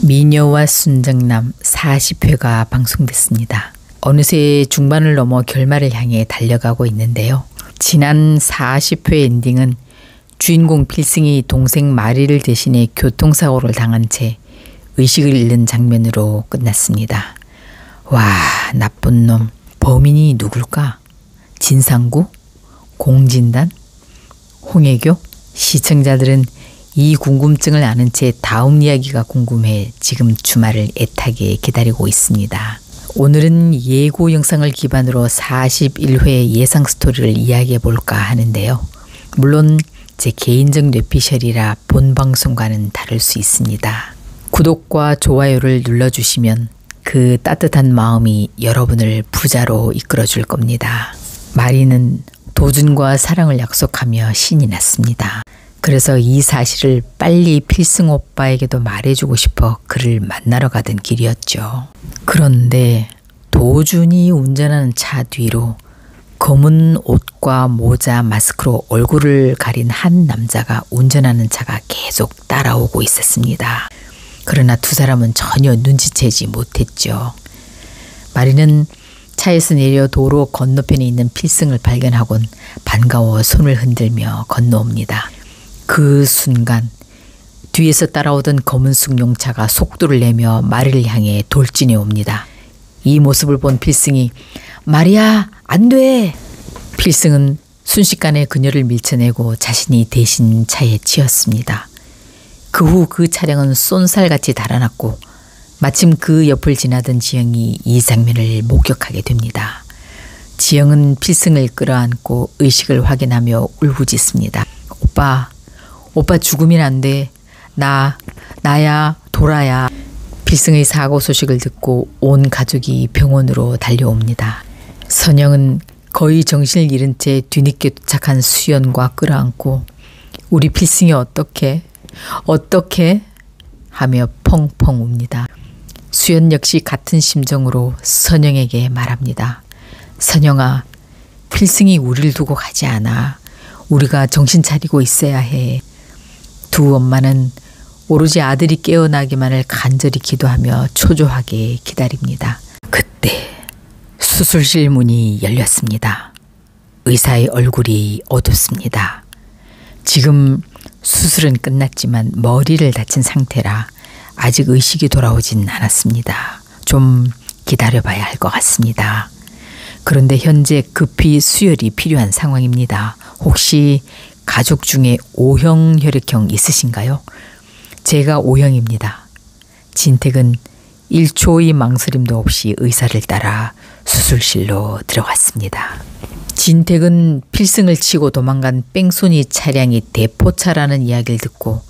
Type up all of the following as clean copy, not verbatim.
미녀와 순정남 40회가 방송됐습니다. 어느새 중반을 넘어 결말을 향해 달려가고 있는데요. 지난 40회 엔딩은 주인공 필승이 동생 마리를 대신해 교통사고를 당한 채 의식을 잃는 장면으로 끝났습니다. 와, 나쁜 놈. 범인이 누굴까? 진상구? 공진단? 홍혜교? 시청자들은 이 궁금증을 아는 채 다음 이야기가 궁금해 지금 주말을 애타게 기다리고 있습니다. 오늘은 예고 영상을 기반으로 41회 예상 스토리를 이야기해 볼까 하는데요. 물론 제 개인적 뇌피셜이라 본 방송과는 다를 수 있습니다. 구독과 좋아요를 눌러주시면 그 따뜻한 마음이 여러분을 부자로 이끌어줄 겁니다. 마리는 도준과 사랑을 약속하며 신이 났습니다. 그래서 이 사실을 빨리 필승 오빠에게도 말해주고 싶어 그를 만나러 가던 길이었죠. 그런데 도준이 운전하는 차 뒤로 검은 옷과 모자, 마스크로 얼굴을 가린 한 남자가 운전하는 차가 계속 따라오고 있었습니다. 그러나 두 사람은 전혀 눈치채지 못했죠. 마리는 차에서 내려 도로 건너편에 있는 필승을 발견하곤 반가워 손을 흔들며 건너옵니다. 그 순간 뒤에서 따라오던 검은 숭늉차가 속도를 내며 마리를 향해 돌진해 옵니다. 이 모습을 본 필승이 마리야, 안 돼! 필승은 순식간에 그녀를 밀쳐내고 자신이 대신 차에 치였습니다. 그 후 그 차량은 쏜살같이 달아났고 마침 그 옆을 지나던 지영이 이 장면을 목격하게 됩니다. 지영은 필승을 끌어안고 의식을 확인하며 울부짖습니다. 오빠 죽으면 안 돼. 나야, 돌아야. 필승의 사고 소식을 듣고 온 가족이 병원으로 달려옵니다. 선영은 거의 정신을 잃은 채 뒤늦게 도착한 수연과 끌어안고 우리 필승이 어떻게 하며 펑펑 웁니다. 수연 역시 같은 심정으로 선영에게 말합니다. 선영아, 필승이 우리를 두고 가지 않아. 우리가 정신 차리고 있어야 해. 두 엄마는 오로지 아들이 깨어나기만을 간절히 기도하며 초조하게 기다립니다. 그때 수술실 문이 열렸습니다. 의사의 얼굴이 어둡습니다. 지금 수술은 끝났지만 머리를 다친 상태라 아직 의식이 돌아오진 않았습니다. 좀 기다려봐야 할 것 같습니다. 그런데 현재 급히 수혈이 필요한 상황입니다. 혹시 가족 중에 O형 혈액형 있으신가요? 제가 O형입니다. 진택은 1초의 망설임도 없이 의사를 따라 수술실로 들어갔습니다. 진택은 필승을 치고 도망간 뺑소니 차량이 대포차라는 이야기를 듣고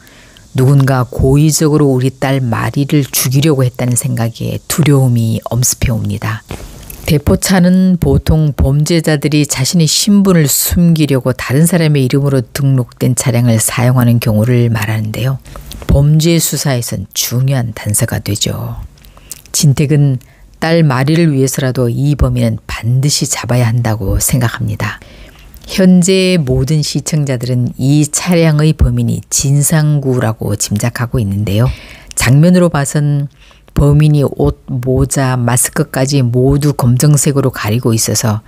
누군가 고의적으로 우리 딸 마리를 죽이려고 했다는 생각에 두려움이 엄습해 옵니다. 대포차는 보통 범죄자들이 자신의 신분을 숨기려고 다른 사람의 이름으로 등록된 차량을 사용하는 경우를 말하는데요. 범죄 수사에선 중요한 단서가 되죠. 진택은 딸 마리를 위해서라도 이 범인은 반드시 잡아야 한다고 생각합니다. 현재 모든 시청자들은 이 차량의 범인이 진상구라고 짐작하고 있는데요. 장면으로 봐선 범인이 옷, 모자, 마스크까지 모두 검정색으로 가리고 있어서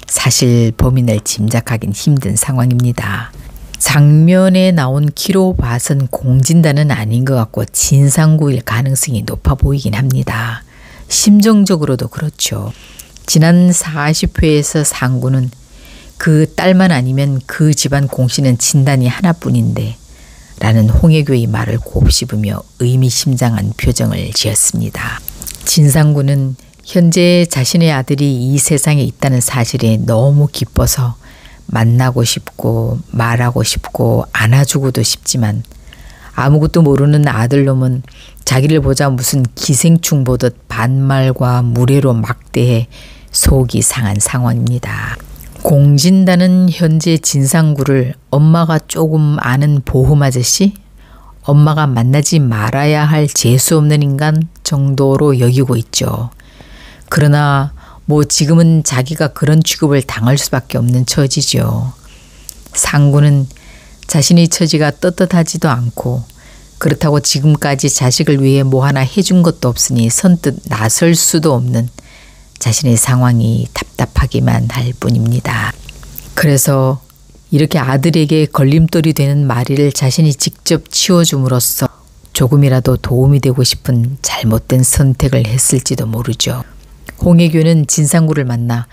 사실 범인을 짐작하긴 힘든 상황입니다. 장면에 나온 키로 봐선 공진단은 아닌 것 같고 진상구일 가능성이 높아 보이긴 합니다. 심정적으로도 그렇죠. 지난 40회에서 상구는 그 딸만 아니면 그 집안 공씨는 진단이 하나뿐인데 라는 홍혜교의 말을 곱씹으며 의미심장한 표정을 지었습니다. 진상구는 현재 자신의 아들이 이 세상에 있다는 사실에 너무 기뻐서 만나고 싶고 말하고 싶고 안아주고도 싶지만 아무것도 모르는 아들놈은 자기를 보자 무슨 기생충 보듯 반말과 무례로 막대해 속이 상한 상황입니다. 공진단은 현재 진상구를 엄마가 조금 아는 보험 아저씨? 엄마가 만나지 말아야 할 재수없는 인간 정도로 여기고 있죠. 그러나 뭐 지금은 자기가 그런 취급을 당할 수밖에 없는 처지죠. 상구는 자신의 처지가 떳떳하지도 않고 그렇다고 지금까지 자식을 위해 뭐 하나 해준 것도 없으니 선뜻 나설 수도 없는 자신의 상황이 답답하기만 할 뿐입니다. 그래서 이렇게 아들에게 걸림돌이 되는 마리를 자신이 직접 치워줌으로써 조금이라도 도움이 되고 싶은 잘못된 선택을 했을지도 모르죠. 홍혜교는 진상구를 만나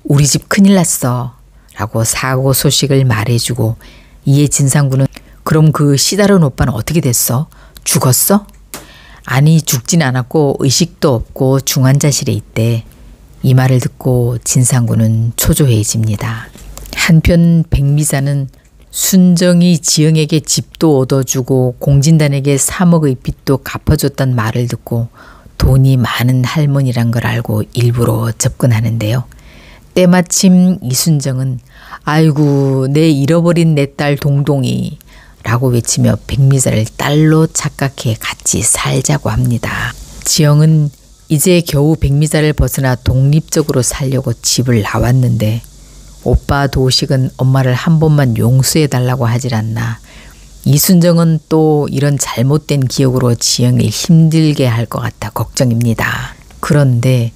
우리 집 큰일 났어 라고 사고 소식을 말해주고, 이에 진상구는 그럼 그 시다른 오빠는 어떻게 됐어? 죽었어? 아니, 죽진 않았고 의식도 없고 중환자실에 있대. 이 말을 듣고 진상구는 초조해집니다. 한편 백미자는 순정이 지영에게 집도 얻어주고 공진단에게 3억의 빚도 갚아줬단 말을 듣고 돈이 많은 할머니란 걸 알고 일부러 접근하는데요. 때마침 이순정은 아이고 내 잃어버린 내 딸 동동이 라고 외치며 백미자를 딸로 착각해 같이 살자고 합니다. 지영은 이제 겨우 백미자를 벗어나 독립적으로 살려고 집을 나왔는데 오빠 도식은 엄마를 한 번만 용서해달라고 하질 않나. 이순정은 또 이런 잘못된 기억으로 지영을 힘들게 할 것 같아 걱정입니다. 그런데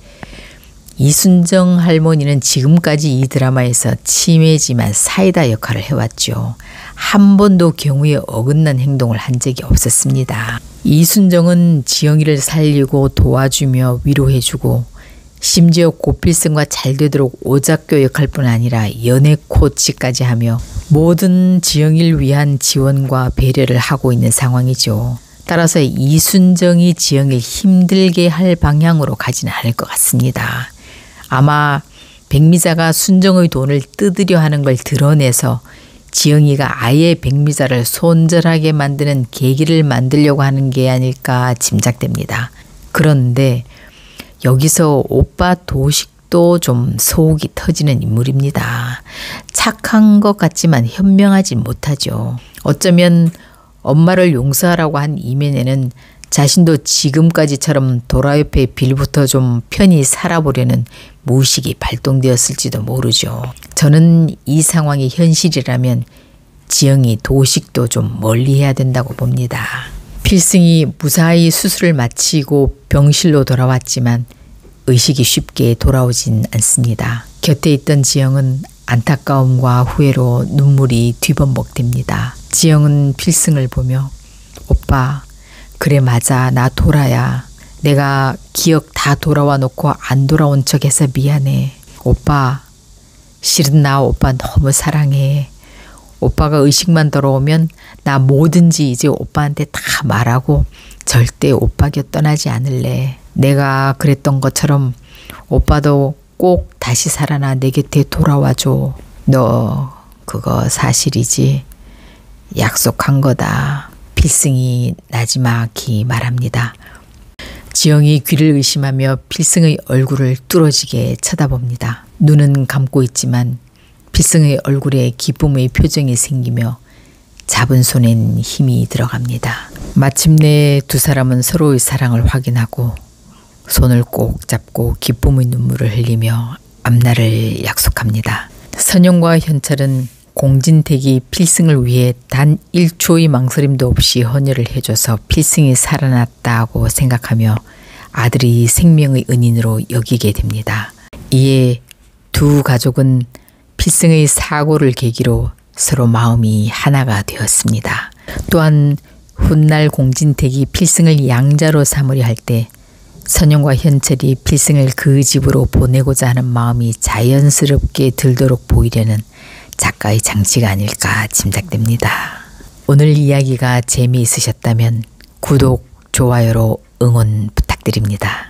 이순정 할머니는 지금까지 이 드라마에서 치매지만 사이다 역할을 해왔죠. 한 번도 경우에 어긋난 행동을 한 적이 없었습니다. 이순정은 지영이를 살리고 도와주며 위로해주고 심지어 고필승과 잘 되도록 오작교 역할뿐 아니라 연애 코치까지 하며 모든 지영이를 위한 지원과 배려를 하고 있는 상황이죠. 따라서 이순정이 지영이를 힘들게 할 방향으로 가지는 않을 것 같습니다. 아마 백미자가 순정의 돈을 뜯으려 하는 걸 드러내서 지영이가 아예 백미자를 손절하게 만드는 계기를 만들려고 하는 게 아닐까 짐작됩니다. 그런데 여기서 오빠 도식도 좀 속이 터지는 인물입니다. 착한 것 같지만 현명하지 못하죠. 어쩌면 엄마를 용서하라고 한 이면에는 자신도 지금까지처럼 도라 옆에 빌부터 좀 편히 살아보려는 무의식이 발동되었을지도 모르죠. 저는 이 상황이 현실이라면 지영이 도식도 좀 멀리해야 된다고 봅니다. 필승이 무사히 수술을 마치고 병실로 돌아왔지만 의식이 쉽게 돌아오진 않습니다. 곁에 있던 지영은 안타까움과 후회로 눈물이 뒤범벅됩니다. 지영은 필승을 보며 오빠 그래 맞아 나 도라야. 내가 기억 다 돌아와 놓고 안 돌아온 척해서 미안해. 오빠 실은 나 오빠 너무 사랑해. 오빠가 의식만 돌아오면 나 뭐든지 이제 오빠한테 다 말하고 절대 오빠 곁 떠나지 않을래. 내가 그랬던 것처럼 오빠도 꼭 다시 살아나 내 곁에 돌아와줘. 너 그거 사실이지? 약속한 거다. 필승이 나지막히 말합니다. 지영이 귀를 의심하며 필승의 얼굴을 뚫어지게 쳐다봅니다. 눈은 감고 있지만 필승의 얼굴에 기쁨의 표정이 생기며 잡은 손엔 힘이 들어갑니다. 마침내 두 사람은 서로의 사랑을 확인하고 손을 꼭 잡고 기쁨의 눈물을 흘리며 앞날을 약속합니다. 선영과 현철은 공진택이 필승을 위해 단 1초의 망설임도 없이 헌혈을 해줘서 필승이 살아났다고 생각하며 아들이 생명의 은인으로 여기게 됩니다. 이에 두 가족은 필승의 사고를 계기로 서로 마음이 하나가 되었습니다. 또한 훗날 공진택이 필승을 양자로 삼으려 할 때 선영과 현철이 필승을 그 집으로 보내고자 하는 마음이 자연스럽게 들도록 보이려는 작가의 장치가 아닐까 짐작됩니다. 오늘 이야기가 재미있으셨다면 구독, 좋아요로 응원 부탁드립니다.